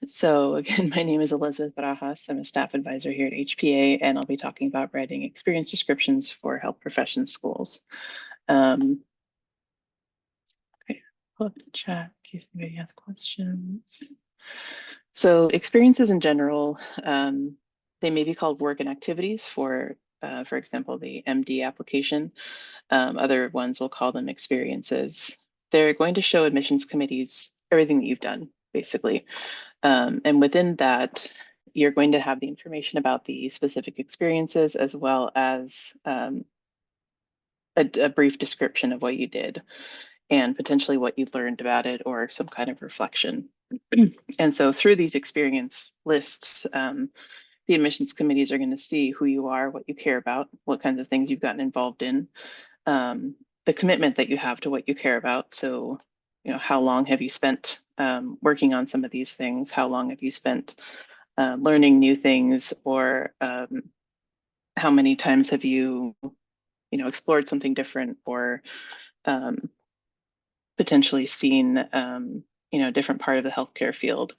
So again, my name is Elizabeth Barajas. I'm a staff advisor here at HPA, and I'll be talking about writing experience descriptions for health profession schools. Okay, pull up the chat in case anybody has questions. So experiences in general, they may be called work and activities for example, the MD application. Other ones will call them experiences. They're going to show admissions committees everything that you've done, basically. And within that, you're going to have the information about the specific experiences as well as a brief description of what you did and potentially what you learned about it or some kind of reflection. And so through these experience lists, the admissions committees are going to see who you are, what you care about, what kinds of things you've gotten involved in, the commitment that you have to what you care about. So, how long have you spent working on some of these things? How long have you spent learning new things, or how many times have you, explored something different, or potentially seen, a different part of the healthcare field?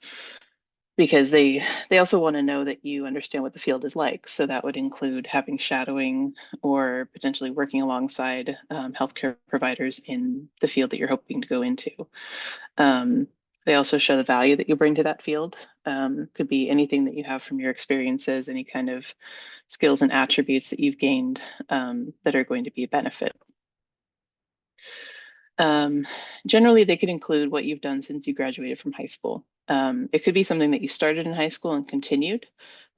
Because they also want to know that you understand what the field is like. So that would include having shadowing or potentially working alongside healthcare providers in the field that you're hoping to go into. They also show the value that you bring to that field. Could be anything that you have from your experiences, any kind of skills and attributes that you've gained that are going to be a benefit. Generally, they could include what you've done since you graduated from high school. It could be something that you started in high school and continued,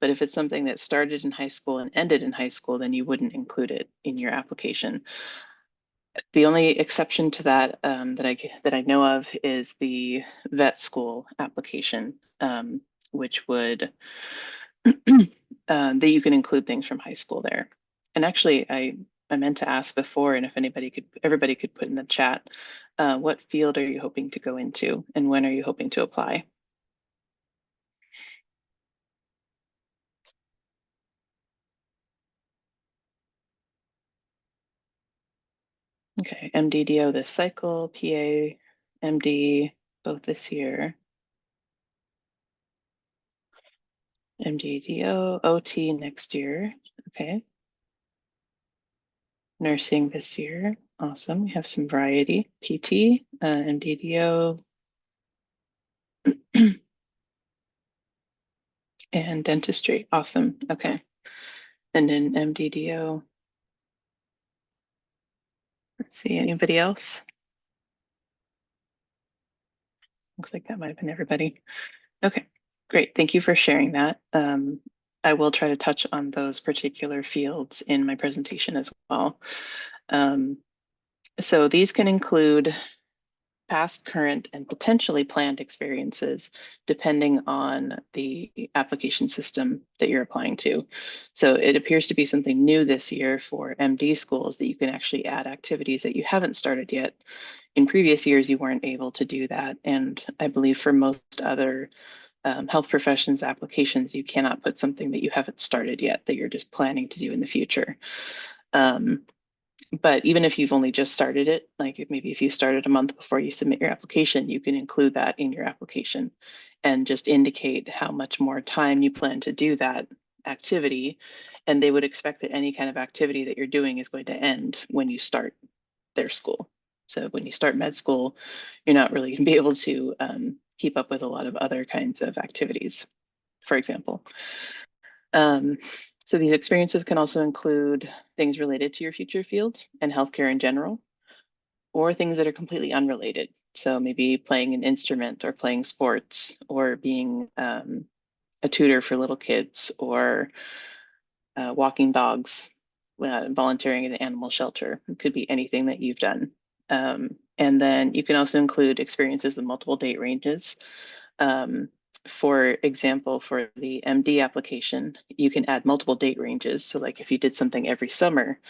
but if it's something that started in high school and ended in high school, then you wouldn't include it in your application. The only exception to that that I know of is the vet school application, which would that you can include things from high school there. And actually, I meant to ask before, and if everybody could put in the chat, what field are you hoping to go into, and when are you hoping to apply? Okay, MDDO this cycle, PA, MD, both this year. MDDO, OT next year, okay. Nursing this year, awesome, we have some variety. PT, MDDO, and dentistry, awesome, okay. And then MDDO, let's see, anybody else? Looks like that might have been everybody. Okay, great. Thank you for sharing that. I will try to touch on those particular fields in my presentation as well. So these can include past, current, and potentially planned experiences, depending on the application system that you're applying to. So it appears to be something new this year for MD schools that you can actually add activities that you haven't started yet. In previous years, you weren't able to do that. And I believe for most other health professions applications, you cannot put something that you haven't started yet that you're just planning to do in the future. But even if you've only just started it, like maybe if you started a month before you submit your application, you can include that in your application and just indicate how much more time you plan to do that activity. And they would expect that any kind of activity that you're doing is going to end when you start their school. So when you start med school, you're not really going to be able to keep up with a lot of other kinds of activities, for example. So these experiences can also include things related to your future field and healthcare in general, or things that are completely unrelated. So maybe playing an instrument or playing sports or being a tutor for little kids or walking dogs, volunteering at an animal shelter. It could be anything that you've done. And then you can also include experiences with multiple date ranges. For example, for the MD application, you can add multiple date ranges. So like if you did something every summer,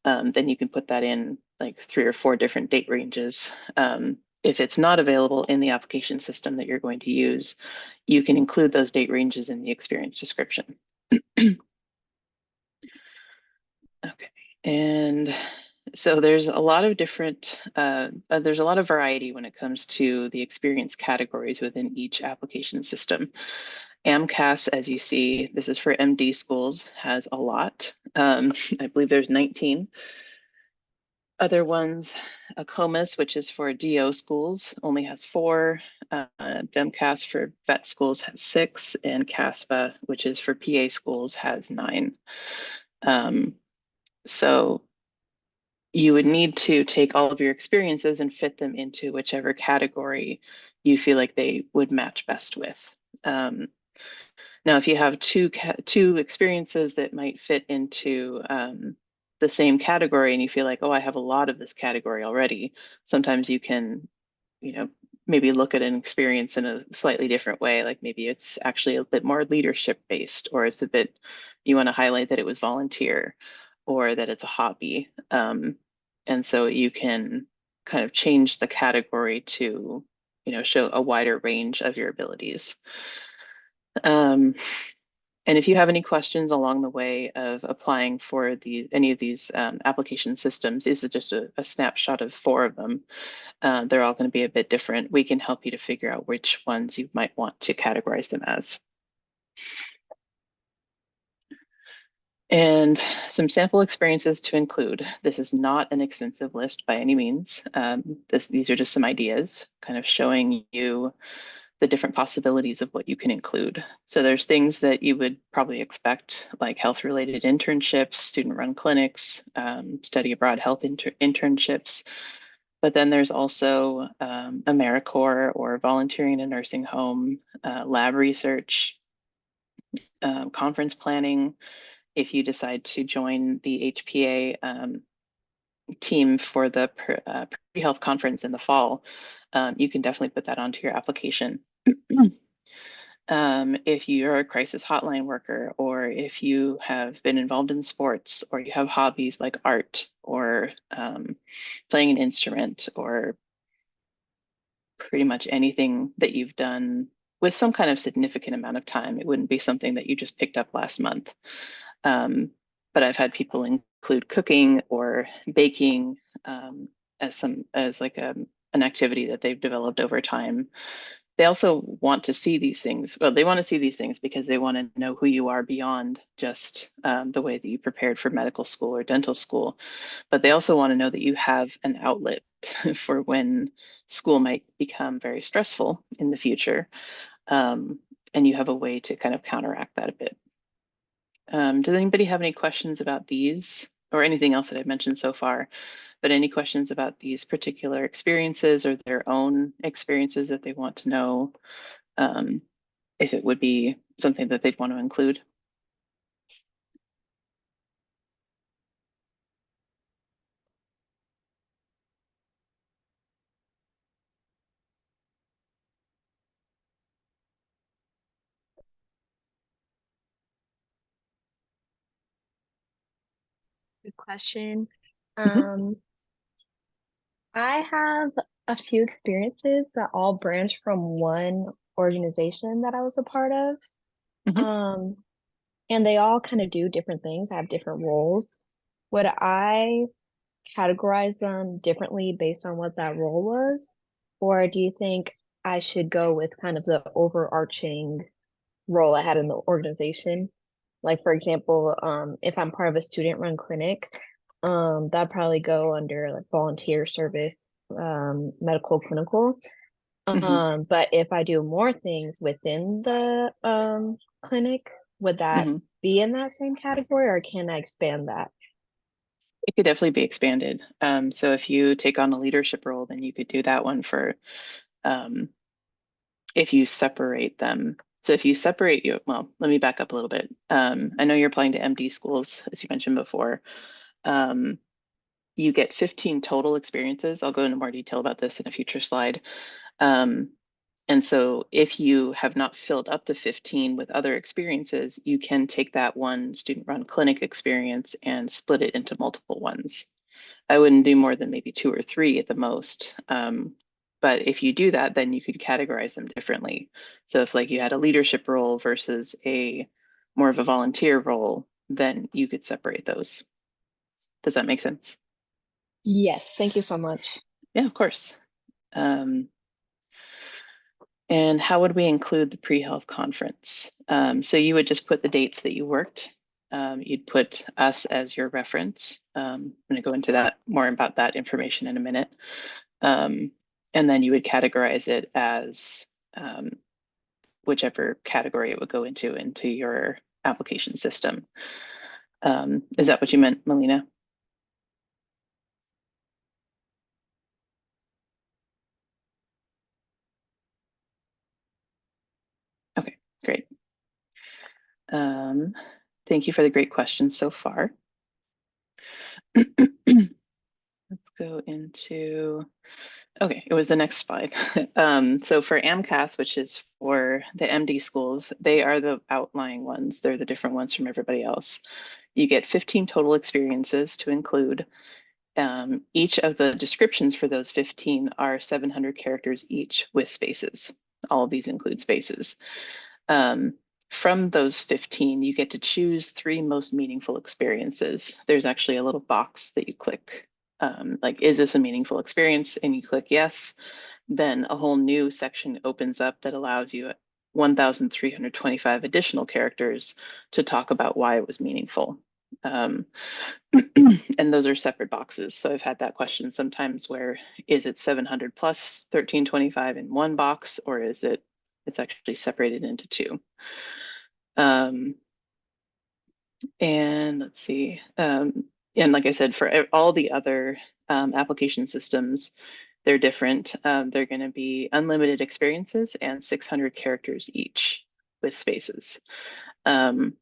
then you can put that in like 3 or 4 different date ranges. If it's not available in the application system that you're going to use, you can include those date ranges in the experience description. Okay, and So there's a lot of there's a lot of variety when it comes to the experience categories within each application system. AMCAS, as you see, this is for MD schools, has a lot. I believe there's 19. Other ones, ACOMAS, which is for DO schools, only has 4. DEMCAS for vet schools has 6, and CASPA, which is for PA schools, has 9. So you would need to take all of your experiences and fit them into whichever category you feel like they would match best with. Now, if you have two experiences that might fit into the same category and you feel like, oh, I have a lot of this category already, sometimes you can, you know, maybe look at an experience in a slightly different way. Like maybe it's actually a bit more leadership based, or it's a bit, you want to highlight that it was volunteer or that it's a hobby. And so you can kind of change the category to, show a wider range of your abilities. And if you have any questions along the way of applying for any of these application systems, this is just a snapshot of 4 of them. They're all going to be a bit different. We can help you to figure out which ones you might want to categorize them as. And some sample experiences to include. This is not an extensive list by any means. These are just some ideas, kind of showing you the different possibilities of what you can include. So there's things that you would probably expect, like health-related internships, student-run clinics, study abroad health internships. But then there's also AmeriCorps or volunteering in a nursing home, lab research, conference planning. If you decide to join the HPA team for the pre-health conference in the fall, you can definitely put that onto your application. If you're a crisis hotline worker, or if you have been involved in sports, or you have hobbies like art, or playing an instrument, or pretty much anything that you've done with some kind of significant amount of time. It wouldn't be something that you just picked up last month. But I've had people include cooking or baking as like an activity that they've developed over time. They also want to see these things. Well, they want to see these things because they want to know who you are beyond just the way that you prepared for medical school or dental school. But they also want to know that you have an outlet for when school might become very stressful in the future. And you have a way to kind of counteract that a bit. Does anybody have any questions about these or anything else that I've mentioned so far? But any questions about these particular experiences or their own experiences that they want to know if it would be something that they'd want to include? Good question. Mhm, Um, I have a few experiences that all branch from one organization that I was a part of. mhm. Um, and they all kind of do different things. I have different roles. Would I categorize them differently based on what that role was? Or do you think I should go with kind of the overarching role I had in the organization? Like, for example, if I'm part of a student-run clinic, that'd probably go under like volunteer service, medical clinical. Mhm, But if I do more things within the clinic, would that mhm. be in that same category, or can I expand that? It could definitely be expanded. So if you take on a leadership role, then you could do that one for um, if you separate them. So if you separate you, well, let me back up a little bit. I know you're applying to MD schools, as you mentioned before. Um, you get 15 total experiences. I'll go into more detail about this in a future slide. Um, And so if you have not filled up the 15 with other experiences, you can take that one student-run clinic experience and split it into multiple ones. I wouldn't do more than maybe 2 or 3 at the most. But if you do that, then you could categorize them differently. So if like you had a leadership role versus a more of a volunteer role, then you could separate those. Does that make sense? Yes, thank you so much. Yeah, of course. Um, and how would we include the pre-health conference? So you would just put the dates that you worked. You'd put us as your reference. I'm going to go into that more about that information in a minute. Um, and then you would categorize it as whichever category it would go into your application system. Is that what you meant, Melina? Okay, great. Um, thank you for the great questions so far. Let's go into, okay, it was the next slide. So for AMCAS, which is for the MD schools, they are the outlying ones. They're the different ones from everybody else. You get 15 total experiences to include. Each of the descriptions for those 15 are 700 characters each with spaces. All of these include spaces. Um, from those 15, you get to choose 3 most meaningful experiences. There's actually a little box that you click, like, is this a meaningful experience? And you click yes. Then a whole new section opens up that allows you 1,325 additional characters to talk about why it was meaningful. Um, and those are separate boxes. So I've had that question sometimes where is it 700 plus 1325 in one box, or is it's actually separated into 2? And let's see. And like I said, for all the other application systems, they're different. They're going to be unlimited experiences and 600 characters each with spaces. Um,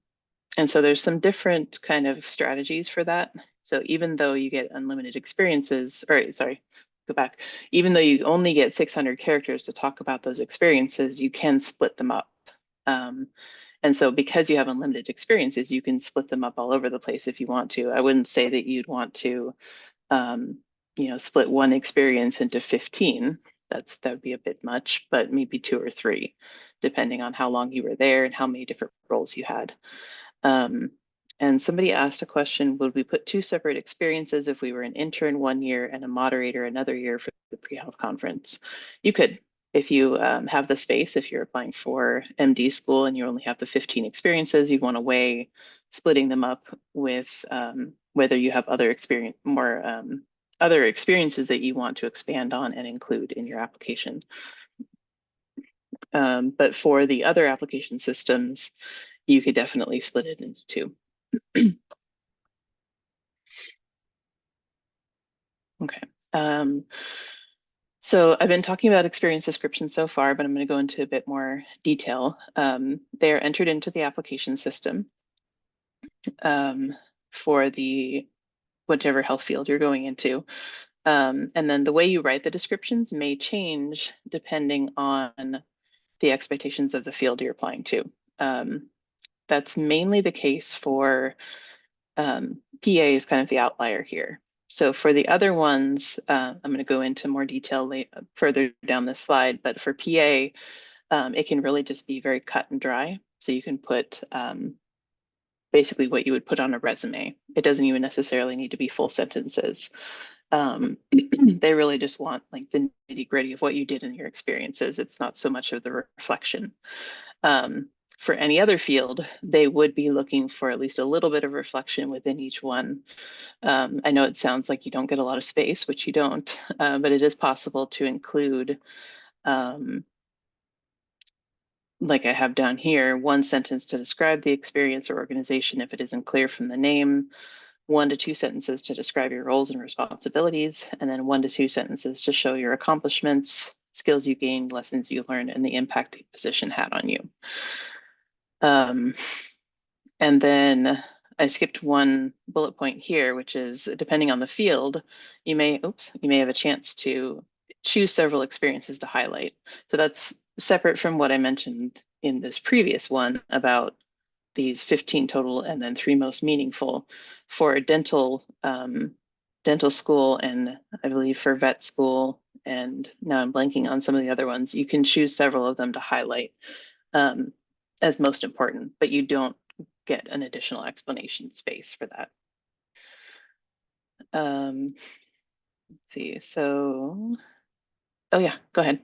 and so there's some different kind of strategies for that. So even though you get unlimited experiences, or sorry, go back, even though you only get 600 characters to talk about those experiences, you can split them up. Um, and so because you have unlimited experiences, you can split them up all over the place if you want to. I wouldn't say that you'd want to, um, split one experience into 15. That would be a bit much, but maybe 2 or 3, depending on how long you were there and how many different roles you had. Um, and somebody asked a question, would we put 2 separate experiences if we were an intern 1 year and a moderator another year for the pre-health conference? You could, if you have the space, if you're applying for MD school and you only have the 15 experiences, you'd want to weigh splitting them up with whether you have other other experiences that you want to expand on and include in your application. But for the other application systems, you could definitely split it into 2. Okay. So I've been talking about experience description so far, but I'm going to go into a bit more detail. They are entered into the application system for the whichever health field you're going into. And then the way you write the descriptions may change depending on the expectations of the field you're applying to. That's mainly the case for PA is kind of the outlier here. So for the other ones, I'm going to go into more detail further down this slide, but for PA, it can really just be very cut and dry. So you can put basically what you would put on a resume. It doesn't even necessarily need to be full sentences. They really just want like the nitty gritty of what you did in your experiences. It's not so much of the reflection. For any other field, they would be looking for at least a little bit of reflection within each one. I know it sounds like you don't get a lot of space, which you don't, but it is possible to include, like I have down here, 1 sentence to describe the experience or organization if it isn't clear from the name, 1 to 2 sentences to describe your roles and responsibilities, and then 1 to 2 sentences to show your accomplishments, skills you gained, lessons you learned, and the impact the position had on you. And then I skipped 1 bullet point here, which is depending on the field, you may have a chance to choose several experiences to highlight. So that's separate from what I mentioned in this previous one about these 15 total and then 3 most meaningful. For dental school, and I believe for vet school, and now I'm blanking on some of the other ones, you can choose several of them to highlight as most important, but you don't get an additional explanation space for that. Let's see, so, oh yeah, go ahead.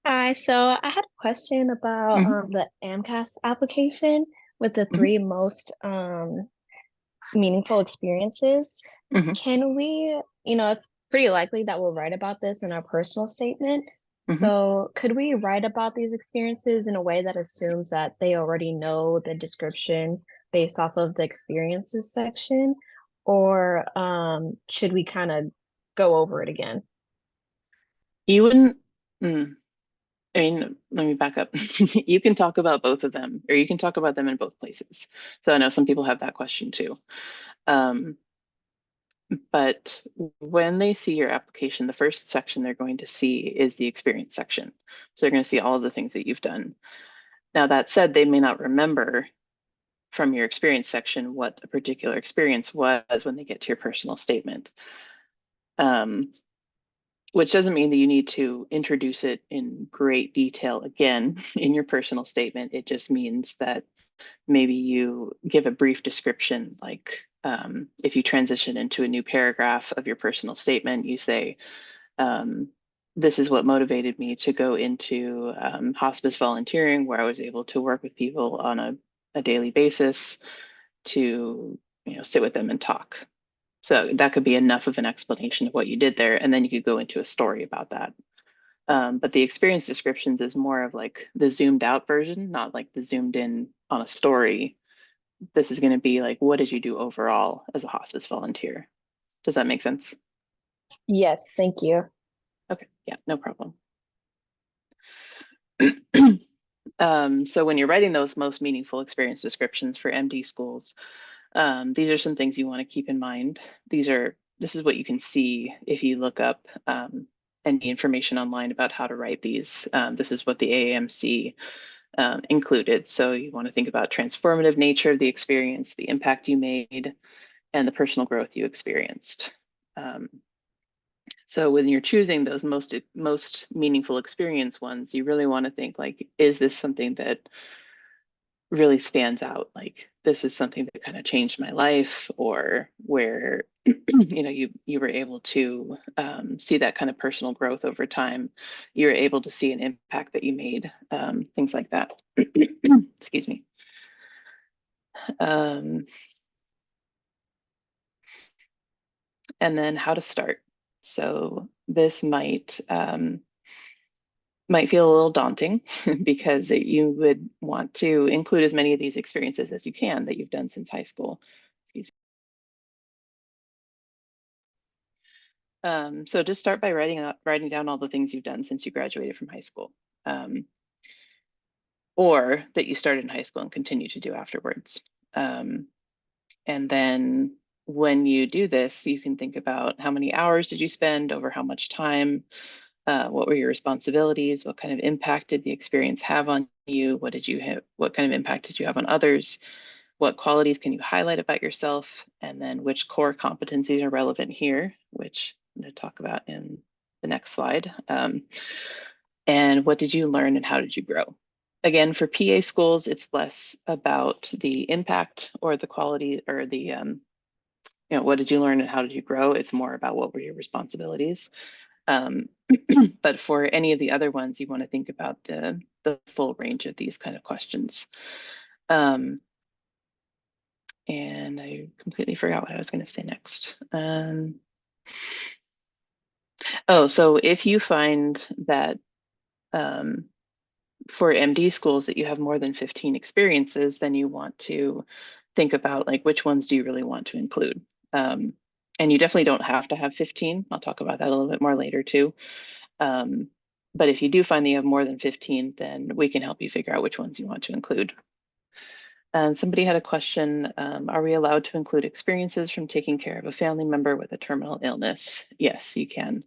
Hi, so I had a question about Hmm. the AMCAS application with the Hmm. three most meaningful experiences. Hmm. Can we, it's pretty likely that we'll write about this in our personal statement. Hmm. So could we write about these experiences in a way that assumes that they already know the description based off of the experiences section? Or should we kind of go over it again? You wouldn't, mm, I mean, let me back up. You can talk about both of them, or you can talk about them in both places. So I know some people have that question too. Um, but when they see your application, the first section they're going to see is the experience section. So they're going to see all of the things that you've done. Now, that said, they may not remember from your experience section what a particular experience was when they get to your personal statement. Um, which doesn't mean that you need to introduce it in great detail again in your personal statement. It just means that maybe you give a brief description, like if you transition into a new paragraph of your personal statement, you say, um, this is what motivated me to go into hospice volunteering, where I was able to work with people on a daily basis to, sit with them and talk. So that could be enough of an explanation of what you did there, and then you could go into a story about that. But the experience descriptions is more of like the zoomed out version, not like the zoomed in on a story. This is going to be like, what did you do overall as a hospice volunteer? Does that make sense? Yes, thank you. Okay, yeah, no problem. So when you're writing those most meaningful experience descriptions for MD schools, these are some things you want to keep in mind. This is what you can see if you look up any information online about how to write these. This is what the AAMC included. So you want to think about transformative nature of the experience, the impact you made, and the personal growth you experienced. Um, so when you're choosing those most meaningful experience ones, you really want to think like, is this something that really stands out? Like this is something that kind of changed my life, or where you were able to see that kind of personal growth over time. You were able to see an impact that you made, things like that. Excuse me. Um, and then how to start. So this might feel a little daunting because you would want to include as many of these experiences as you can that you've done since high school. Excuse me. So just start by writing down all the things you've done since you graduated from high school, um, or that you started in high school and continue to do afterwards. Um, and then when you do this, you can think about how many hours did you spend over how much time. What were your responsibilities? What kind of impact did the experience have on you? What did you have? What kind of impact did you have on others? What qualities can you highlight about yourself? And then which core competencies are relevant here, which I'm going to talk about in the next slide. And what did you learn and how did you grow? Again, for PA schools, it's less about the impact or the quality or what did you learn and how did you grow? It's more about what were your responsibilities. Um, but for any of the other ones, you want to think about the full range of these kind of questions. Um, and I completely forgot what I was going to say next. Oh, so if you find that um, for MD schools that you have more than 15 experiences, then you want to think about like which ones do you really want to include. Um, and you definitely don't have to have 15. I'll talk about that a little bit more later too. Um, but if you do find that you have more than 15, then we can help you figure out which ones you want to include. And somebody had a question, are we allowed to include experiences from taking care of a family member with a terminal illness? Yes, you can,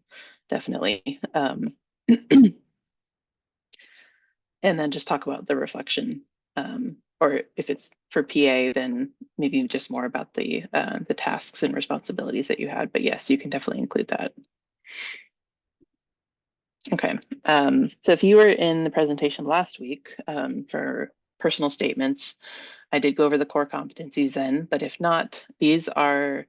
definitely. And then just talk about the reflection. Or if it's for PA, then maybe just more about the tasks and responsibilities that you had. But yes, you can definitely include that. Okay, so if you were in the presentation last week for personal statements, I did go over the core competencies then, but if not, these are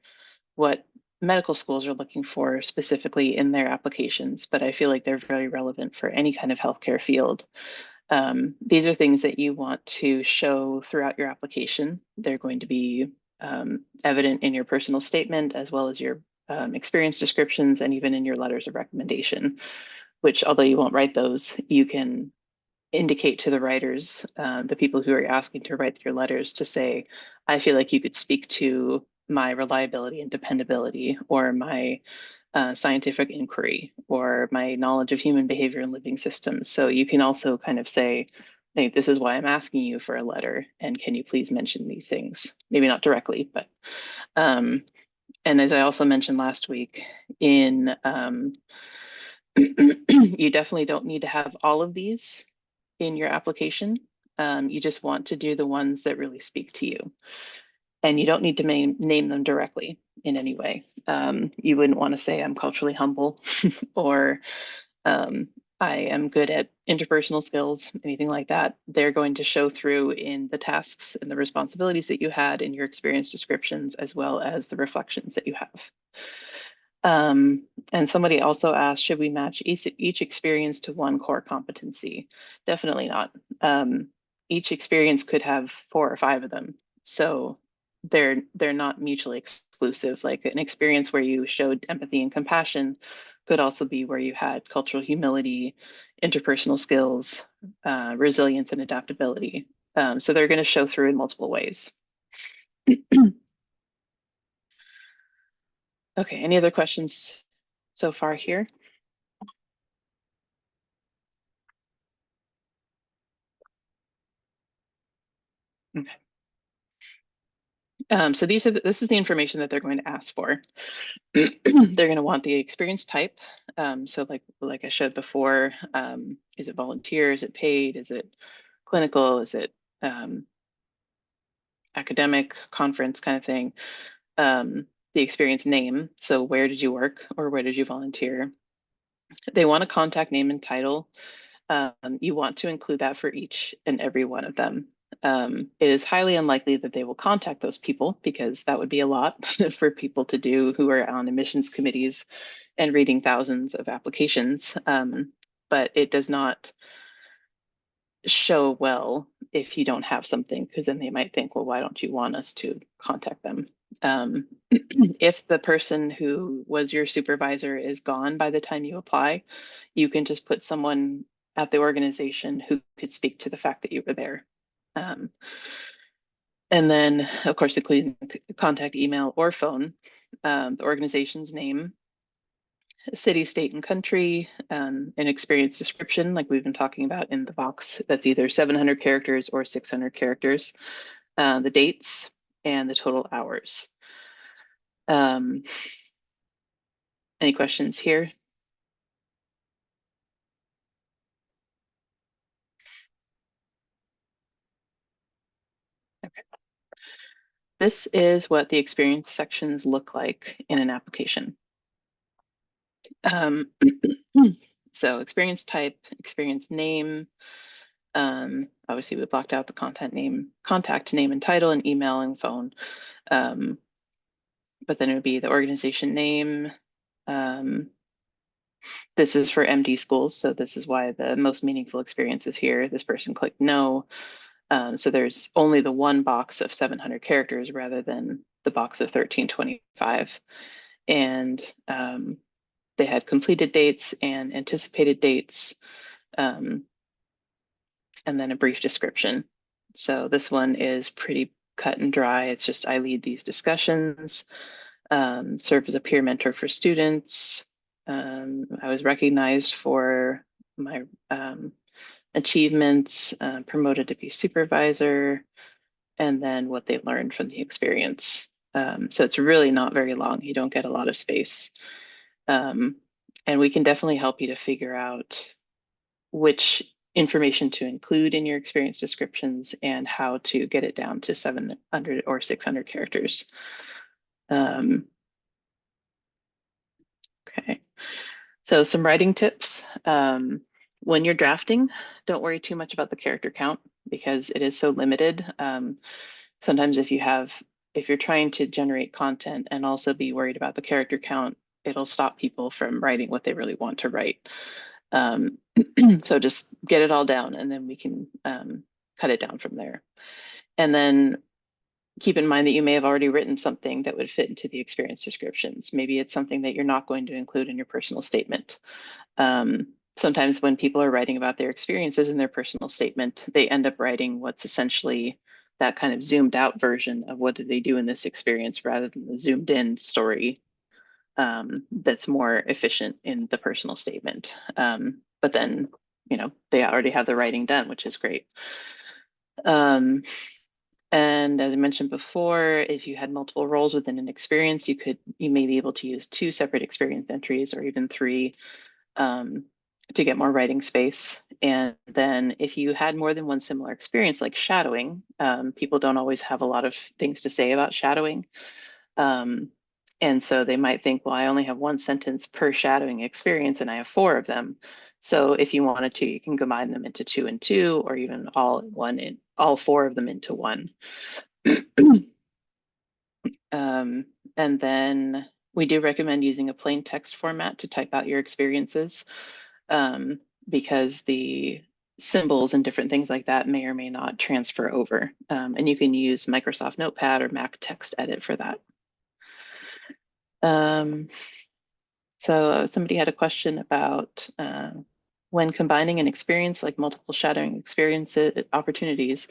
what medical schools are looking for specifically in their applications, but I feel like they're very relevant for any kind of healthcare field. These are things that you want to show throughout your application. They're going to be evident in your personal statement, as well as your experience descriptions, and even in your letters of recommendation, which, although you won't write those, you can indicate to the writers, the people who are asking to write your letters, to say, I feel like you could speak to my reliability and dependability, or my scientific inquiry, or my knowledge of human behavior and living systems. So you can also kind of say, hey, this is why I'm asking you for a letter, and can you please mention these things? Maybe not directly, but and as I also mentioned last week, in you definitely don't need to have all of these in your application. You just want to do the ones that really speak to you. And you don't need to name them directly in any way. You wouldn't want to say, I'm culturally humble, or um, I am good at interpersonal skills, anything like that. They're going to show through in the tasks and the responsibilities that you had in your experience descriptions, as well as the reflections that you have. And somebody also asked, should we match each experience to one core competency? Definitely not. Each experience could have 4 or 5 of them. So they're not mutually exclusive. Like an experience where you showed empathy and compassion could also be where you had cultural humility, interpersonal skills, resilience, and adaptability. So they're going to show through in multiple ways. Okay, any other questions so far here? Okay. So this is the information that they're going to ask for. They're going to want the experience type. So like I showed before, is it volunteer? Is it paid? Is it clinical? Is it academic, conference kind of thing? The experience name. So where did you work, or where did you volunteer? They want a contact name and title. You want to include that for each and every one of them. It is highly unlikely that they will contact those people, because that would be a lot for people to do who are on admissions committees and reading thousands of applications. But it does not show well if you don't have something, because then they might think, well, why don't you want us to contact them? If the person who was your supervisor is gone by the time you apply, you can just put someone at the organization who could speak to the fact that you were there. And then, of course, including contact email or phone, the organization's name, city, state, and country, an experience description, like we've been talking about in the box, that's either 700 characters or 600 characters, the dates, and the total hours. Any questions here? Okay. This is what the experience sections look like in an application. So experience type, experience name. Obviously, we blocked out the contact name and title, and email and phone. But then it would be the organization name. This is for MD schools, so this is why the most meaningful experience is here. This person clicked no. So there's only the one box of 700 characters rather than the box of 1325. And they had completed dates and anticipated dates, and then a brief description. So this one is pretty cut and dry. It's just, I lead these discussions, serve as a peer mentor for students. I was recognized for my achievements, promoted to be supervisor, and then what they learned from the experience. So it's really not very long. You don't get a lot of space. And we can definitely help you to figure out which information to include in your experience descriptions and how to get it down to 700 or 600 characters. Okay, so some writing tips. When you're drafting, don't worry too much about the character count, because it is so limited. Sometimes if you have if you're trying to generate content and also be worried about the character count, it'll stop people from writing what they really want to write. Um, so just get it all down and then we can cut it down from there. And then keep in mind that you may have already written something that would fit into the experience descriptions. Maybe it's something that you're not going to include in your personal statement. Sometimes when people are writing about their experiences in their personal statement, they end up writing what's essentially that kind of zoomed out version of what did they do in this experience rather than the zoomed in story that's more efficient in the personal statement. But then, they already have the writing done, which is great. And as I mentioned before, if you had multiple roles within an experience, you may be able to use 2 separate experience entries or even 3 to get more writing space. And then if you had more than one similar experience, like shadowing, people don't always have a lot of things to say about shadowing. And so they might think, well, I only have 1 sentence per shadowing experience and I have 4 of them. So if you wanted to, you can combine them into 2 and 2, or even all 4 of them into 1. And then we do recommend using a plain text format to type out your experiences, because the symbols and different things like that may or may not transfer over. And you can use Microsoft Notepad or Mac Text Edit for that. So somebody had a question about when combining an experience like multiple shadowing experiences opportunities,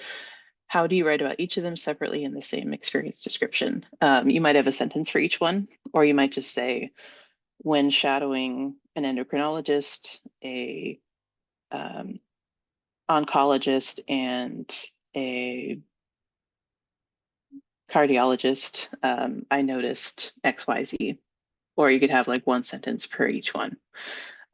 how do you write about each of them separately in the same experience description? You might have a sentence for each one, or you might just say, when shadowing an endocrinologist, a oncologist, and a cardiologist, I noticed XYZ. Or you could have like 1 sentence per each one.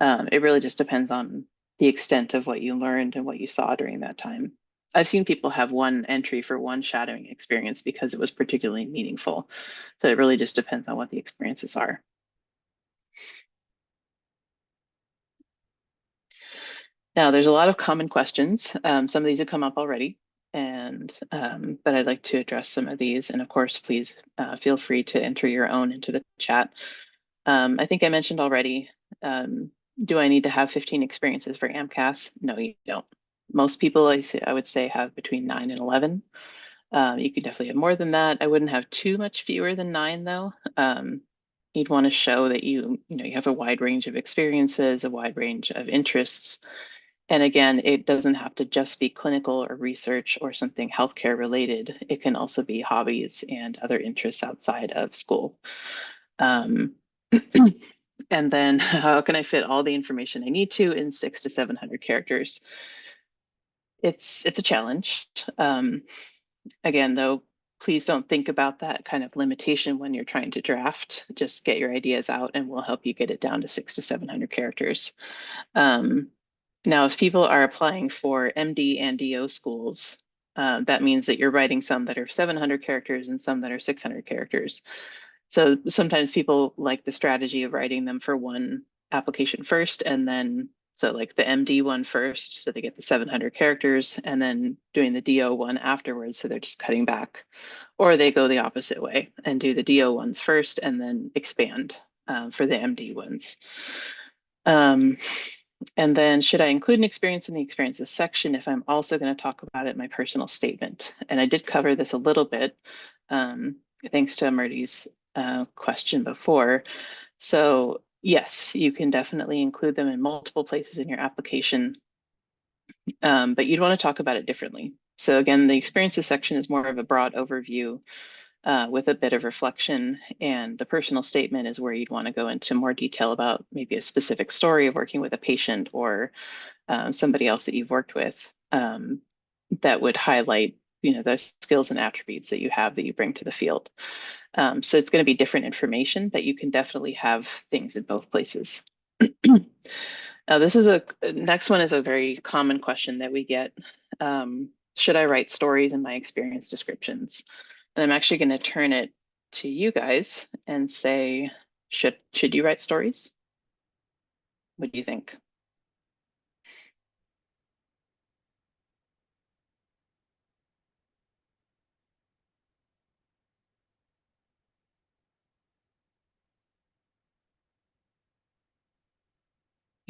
It really just depends on the extent of what you learned and what you saw during that time. I've seen people have 1 entry for 1 shadowing experience because it was particularly meaningful. So it really just depends on what the experiences are. Now, there's a lot of common questions. Some of these have come up already, but I'd like to address some of these. And of course, please feel free to enter your own into the chat. I think I mentioned already, do I need to have 15 experiences for AMCAS? No, you don't. Most people, I would say, have between 9 and 11. You could definitely have more than that. I wouldn't have too much fewer than 9, though. You'd want to show that you have a wide range of experiences, a wide range of interests. And again, it doesn't have to just be clinical or research or something healthcare related. It can also be hobbies and other interests outside of school. And then how can I fit all the information I need to in 600 to 700 characters? It's a challenge. Again, though, please don't think about that kind of limitation when you're trying to draft. Just get your ideas out and we'll help you get it down to 600 to 700 characters. Now, if people are applying for MD and DO schools, that means that you're writing some that are 700 characters and some that are 600 characters. So sometimes people like the strategy of writing them for 1 application first, and then so like the MD one first, so they get the 700 characters, and then doing the DO one afterwards, so they're just cutting back. Or they go the opposite way and do the DO ones first and then expand for the MD ones. And then should I include an experience in the experiences section if I'm also going to talk about it in my personal statement? And I did cover this a little bit, thanks to Murty's question before. So yes, you can definitely include them in multiple places in your application, but you'd want to talk about it differently. So again, the experiences section is more of a broad overview with a bit of reflection, and the personal statement is where you'd want to go into more detail about maybe a specific story of working with a patient or somebody else that you've worked with that would highlight the skills and attributes that you have that you bring to the field. So it's going to be different information, but you can definitely have things in both places. Now, next one is a very common question that we get. Should I write stories in my experience descriptions? And I'm actually going to turn it to you guys and say, should you write stories? What do you think?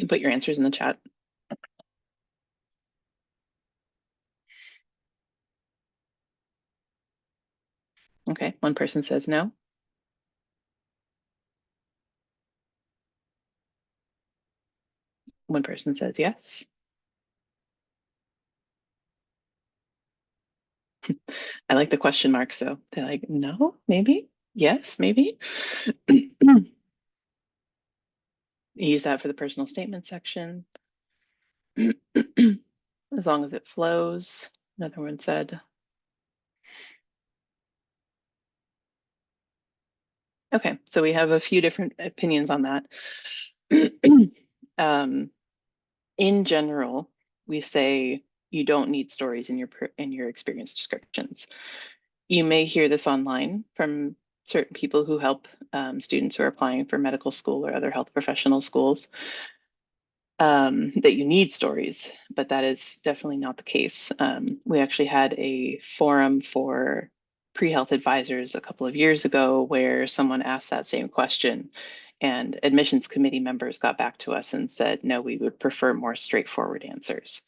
can put your answers in the chat. Okay, one person says no. One person says yes. I like the question marks though. They're like, no, maybe, yes, maybe. Use that for the personal statement section. As long as it flows. Another one said. Okay, so we have a few different opinions on that. In general, we say you don't need stories in your experience descriptions. You may hear this online from certain people who help students who are applying for medical school or other health professional schools, that you need stories, but that is definitely not the case. We actually had a forum for pre-health advisors a couple of years ago where someone asked that same question, and admissions committee members got back to us and said, no, we would prefer more straightforward answers.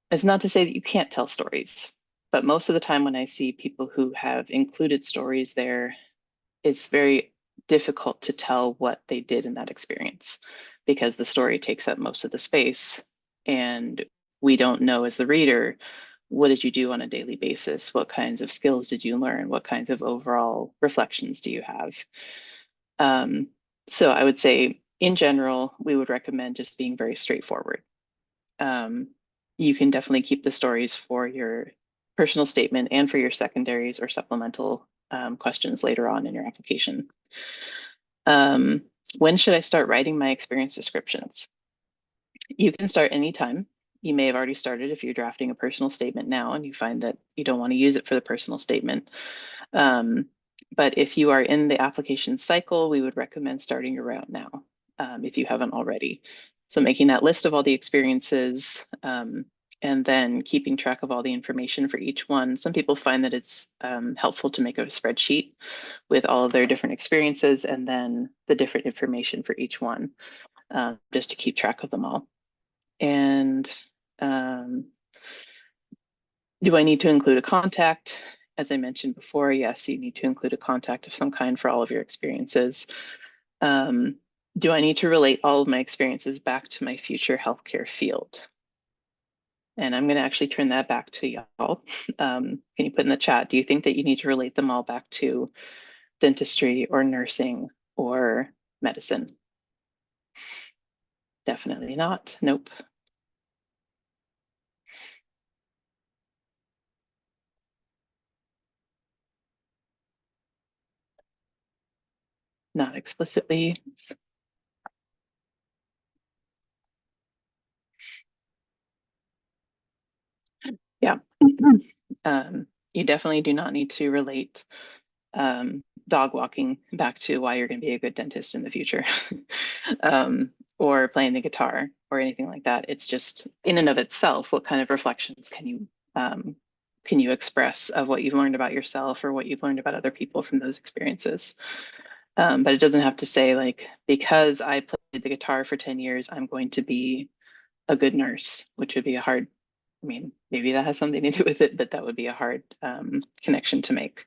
It's not to say that you can't tell stories, but most of the time when I see people who have included stories there, it's very difficult to tell what they did in that experience because the story takes up most of the space, and we don't know as the reader, what did you do on a daily basis? What kinds of skills did you learn? What kinds of overall reflections do you have? So I would say in general, we would recommend just being very straightforward. You can definitely keep the stories for your personal statement and for your secondaries or supplemental questions later on in your application. When should I start writing my experience descriptions? You can start anytime. You may have already started if you're drafting a personal statement now and you find that you don't want to use it for the personal statement. But if you are in the application cycle, we would recommend starting your route now if you haven't already. So making that list of all the experiences and then keeping track of all the information for each one. Some people find that it's helpful to make a spreadsheet with all of their different experiences and then the different information for each one, just to keep track of them all. And do I need to include a contact? As I mentioned before, yes, you need to include a contact of some kind for all of your experiences. Do I need to relate all of my experiences back to my future healthcare field? And I'm going to actually turn that back to y'all. Can you put in the chat, do you think that you need to relate them all back to dentistry or nursing or medicine? Definitely not. Nope. Not explicitly. Yeah. You definitely do not need to relate dog walking back to why you're going to be a good dentist in the future, or playing the guitar or anything like that. It's just in and of itself, what kind of reflections can you express of what you've learned about yourself or what you've learned about other people from those experiences? But it doesn't have to say like, because I played the guitar for 10 years, I'm going to be a good nurse, which would be a hard, I mean, maybe that has something to do with it, but that would be a hard connection to make.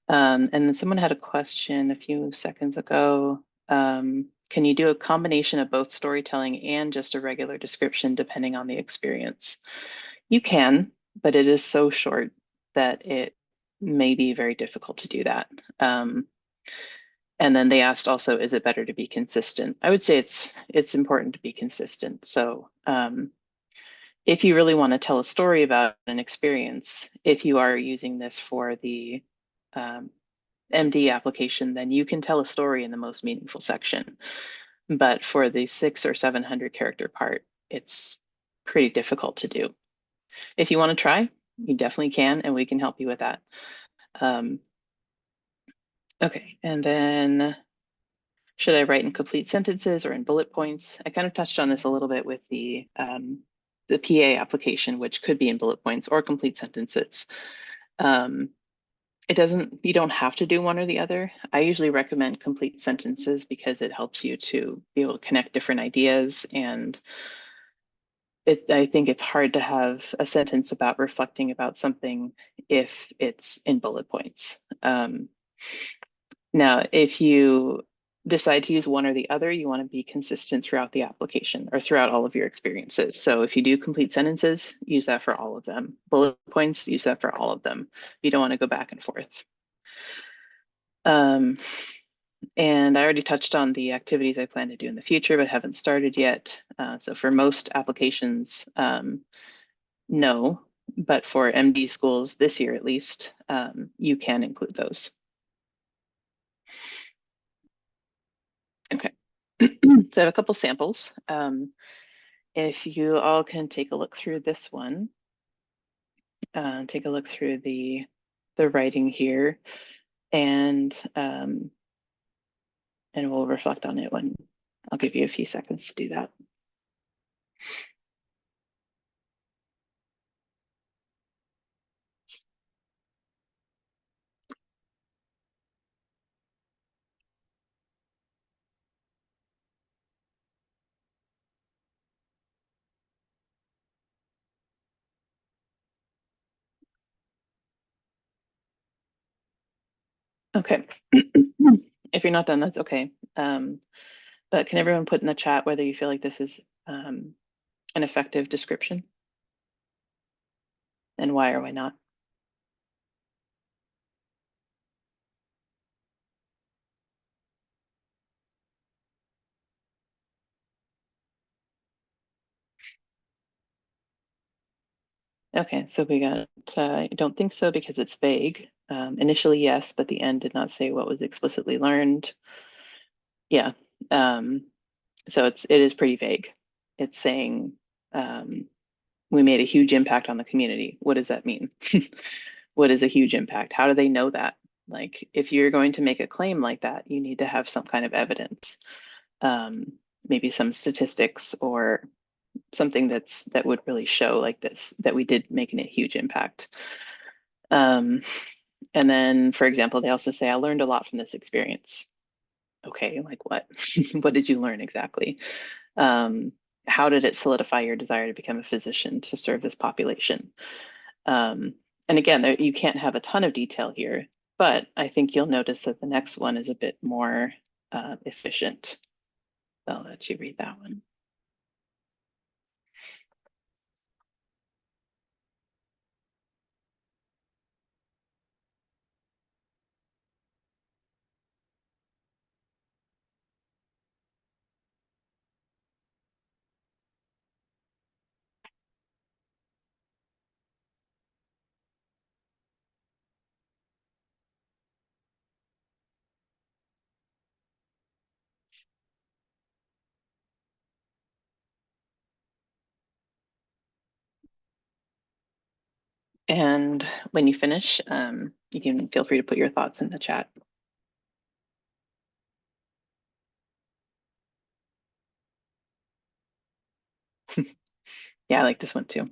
And then someone had a question a few seconds ago. Can you do a combination of both storytelling and just a regular description depending on the experience? You can, but it is so short that it may be very difficult to do that. And then they asked also, is it better to be consistent? I would say it's important to be consistent. So if you really want to tell a story about an experience, if you are using this for the MD application, then you can tell a story in the most meaningful section. But for the 600 or 700 character part, it's pretty difficult to do. If you want to try, you definitely can, and we can help you with that. Okay, and then should I write in complete sentences or in bullet points? I kind of touched on this a little bit with the PA application, which could be in bullet points or complete sentences. you don't have to do one or the other. I usually recommend complete sentences because it helps you to be able to connect different ideas. And I think it's hard to have a sentence about reflecting about something if it's in bullet points. Now, if you decide to use one or the other, you want to be consistent throughout the application or throughout all of your experiences. So if you do complete sentences, use that for all of them. Bullet points, use that for all of them. You don't want to go back and forth. Um, and I already touched on the activities I plan to do in the future, but haven't started yet. So for most applications, no, but for MD schools this year at least, you can include those. Okay, so I have a couple samples. If you all can take a look through this one, take a look through the writing here, and we'll reflect on it when I'll give you a few seconds to do that. Okay. If you're not done, that's okay. But can everyone put in the chat whether you feel like this is an effective description and why or why not? Okay, so we got, I don't think so because it's vague. Initially, yes, but the end did not say what was explicitly learned. Yeah, so it is pretty vague. It's saying we made a huge impact on the community. What does that mean? What is a huge impact? How do they know that? Like, if you're going to make a claim like that, you need to have some kind of evidence, maybe some statistics or something that would really show like this, that we did make a huge impact. And then, for example, they also say, I learned a lot from this experience. Okay, like what? What did you learn exactly? How did it solidify your desire to become a physician to serve this population? And again, you can't have a ton of detail here, but I think you'll notice that the next one is a bit more efficient. I'll let you read that one. And when you finish, you can feel free to put your thoughts in the chat. Yeah, I like this one too.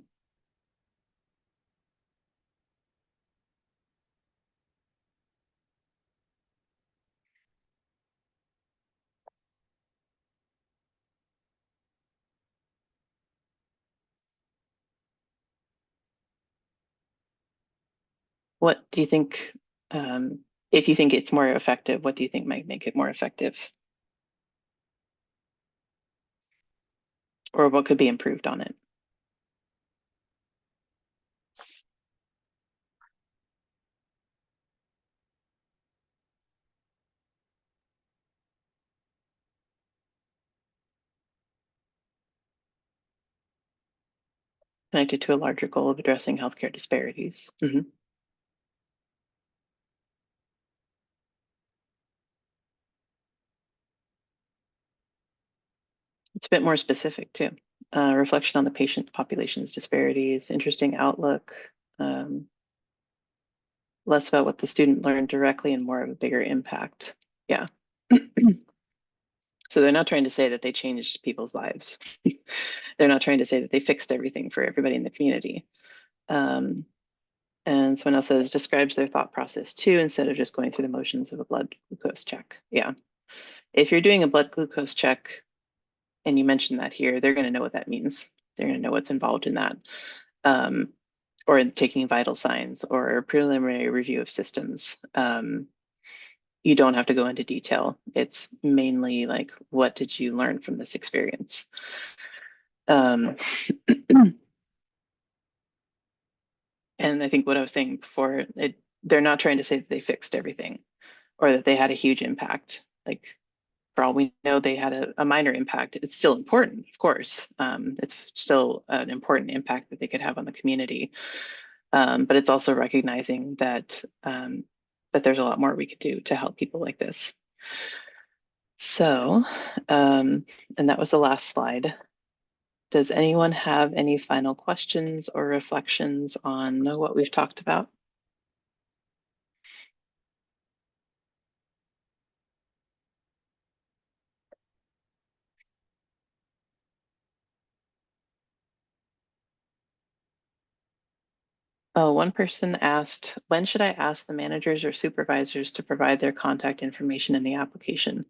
What do you think, if you think it's more effective, what do you think might make it more effective? Or what could be improved on it? Connected to a larger goal of addressing healthcare disparities. It's a bit more specific too. Reflection on the patient population's disparities, interesting outlook, less about what the student learned directly and more of a bigger impact. Yeah. So they're not trying to say that they changed people's lives. They're not trying to say that they fixed everything for everybody in the community. And someone else says describes their thought process too, instead of just going through the motions of a blood glucose check. Yeah. If you're doing a blood glucose check and you mention that here, they're going to know what that means. They're going to know what's involved in that. Or in taking vital signs or a preliminary review of systems. You don't have to go into detail. It's mainly like, what did you learn from this experience? And I think what I was saying before, they're not trying to say that they fixed everything or that they had a huge impact. Like, for all we know, they had a minor impact. It's still important, of course. It's still an important impact that they could have on the community. But it's also recognizing that that there's a lot more we could do to help people like this. So, and that was the last slide. Does anyone have any final questions or reflections on what we've talked about? Oh, one person asked, when should I ask the managers or supervisors to provide their contact information in the application?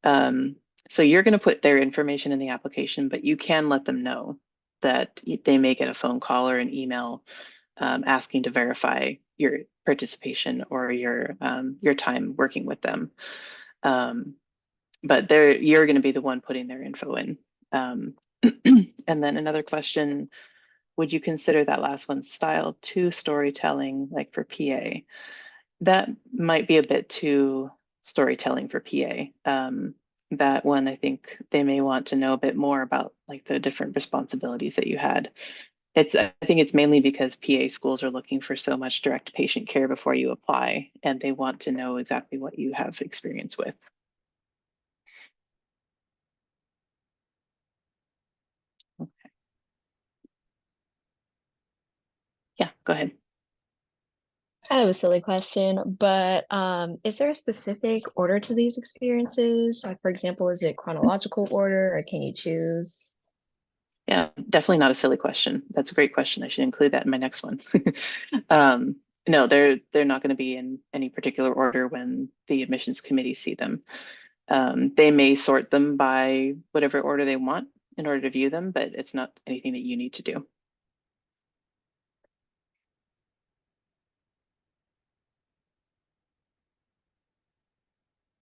Um, so you're going to put their information in the application, but you can let them know that they may get a phone call or an email asking to verify your participation or your time working with them. But you're going to be the one putting their info in. And then another question, would you consider that last one style too storytelling, like for PA? That might be a bit too storytelling for PA. That one, I think they may want to know a bit more about like the different responsibilities that you had. I think it's mainly because PA schools are looking for so much direct patient care before you apply, and they want to know exactly what you have experience with. Yeah, go ahead. Kind of a silly question, but is there a specific order to these experiences? Like, for example, is it chronological order or can you choose? Yeah, definitely not a silly question. That's a great question. I should include that in my next one. um, no, they're not going to be in any particular order when the admissions committee see them. They may sort them by whatever order they want in order to view them, but it's not anything that you need to do.